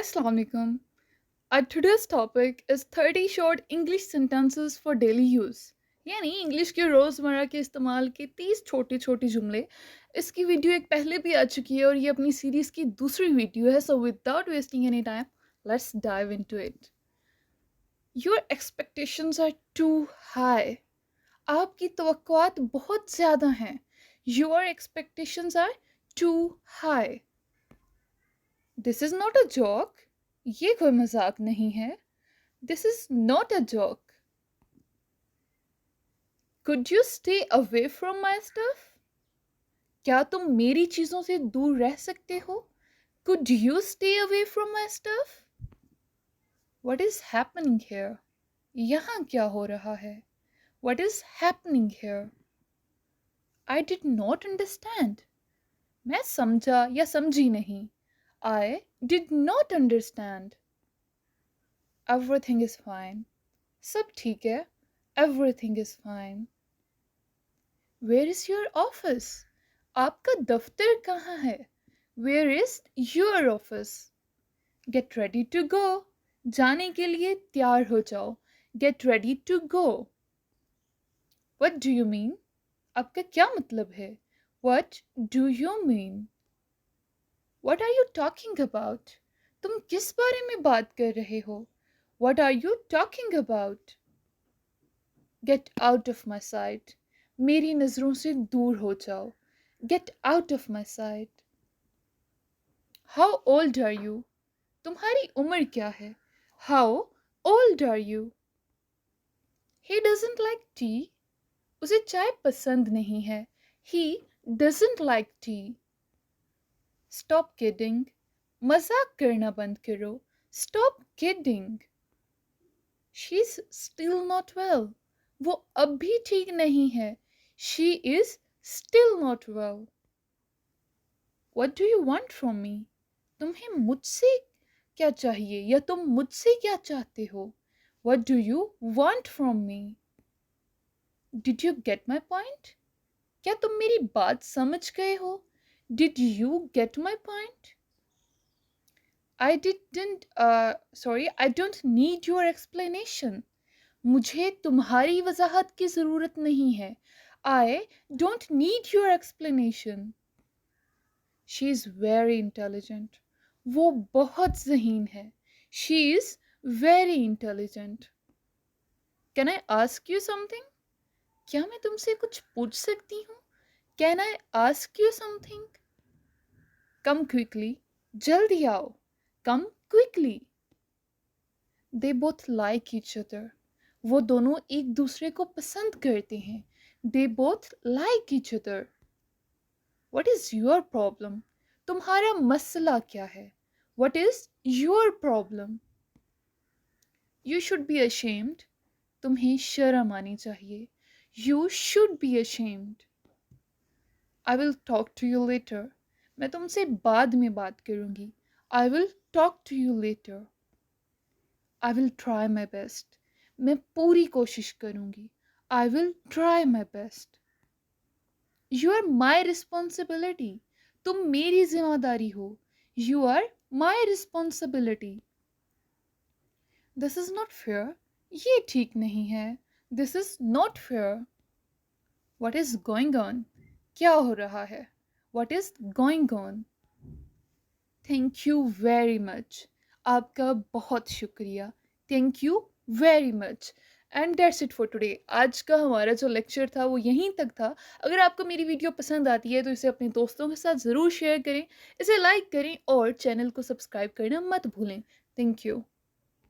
Assalamu alaikum. Our today's topic is 30 short English sentences for daily use. यानी English के रोज़मर्रा के इस्तेमाल के 30 छोटे छोटे जुमले। इसकी वीडियो एक पहले भी आ चुकी है और ये अपनी सीरीज़ की दूसरी वीडियो है, so without wasting any time let's dive into it. Your expectations are too high. आपकी तवक्कुआत बहुत ज़्यादा हैं। Your expectations are too high. This is not a joke. ये कोई मजाक नहीं है। This is not a joke. Could you stay away from my stuff? क्या तुम मेरी चीजों से दूर रह सकते हो? Could you stay away from my stuff? What is happening hair? यहाँ क्या हो रहा है? What is happening here? I did not understand. मैं समझा या समझी नहीं। I did not understand. Everything is fine. सब ठीक है। Everything is fine. Where is your office? आपका दफ्तर कहाँ है? Where is your office? Get ready to go. जाने के लिए तैयार हो जाओ। Get ready to go. What do you mean? आपका क्या मतलब है? What do you mean? What are you talking about? तुम किस बारे में बात कर रहे हो? What are you talking about? Get out of my sight. मेरी नज़रों से दूर हो जाओ। Get out of my sight. How old are you? तुम्हारी उम्र क्या है? How old are you? He doesn't like tea. उसे चाय पसंद नहीं है। He doesn't like tea. Stop kidding. मजाक करना बंद करो। Stop kidding. She is still not well. वो अब भी ठीक नहीं है। She is still not well. What do you want from me? तुम्हें मुझसे क्या चाहिए या तुम मुझसे क्या चाहते हो? What do you want from me? Did you get my point? क्या तुम मेरी बात समझ गए हो? Did you get my point? I don't need your explanation. मुझे तुम्हारी वजाहत की ज़रूरत नहीं है. I don't need your explanation. She is very intelligent. वो बहुत ज़हीन है. She is very intelligent. Can I ask you something? क्या मैं तुमसे कुछ पूछ सकती हूँ? Can I ask you something? Come quickly. जल्दी आओ. Come quickly. They both like each other. वो दोनों एक दूसरे को पसंद करते हैं. They both like each other. What is your problem? तुम्हारा मसला क्या है? What is your problem? You should be ashamed. तुम्हें शर्म आनी चाहिए. You should be ashamed. I will talk to you later. मैं तुमसे बाद में बात करूंगी. I will talk to you later. I will try my best. मैं पूरी कोशिश करूंगी. I will try my best. You are my responsibility. तुम मेरी जिम्मेदारी हो. You are my responsibility. This is not fair. ये ठीक नहीं है. This is not fair. What is going on? क्या हो रहा है? What is going on? Thank you very much. आपका बहुत शुक्रिया. Thank you very much. And that's it for today. आज का हमारा जो लेक्चर था वो यहीं तक था. अगर आपको मेरी वीडियो पसंद आती है तो इसे अपने दोस्तों के साथ ज़रूर शेयर करें, इसे लाइक करें और चैनल को सब्सक्राइब करना मत भूलें. Thank you.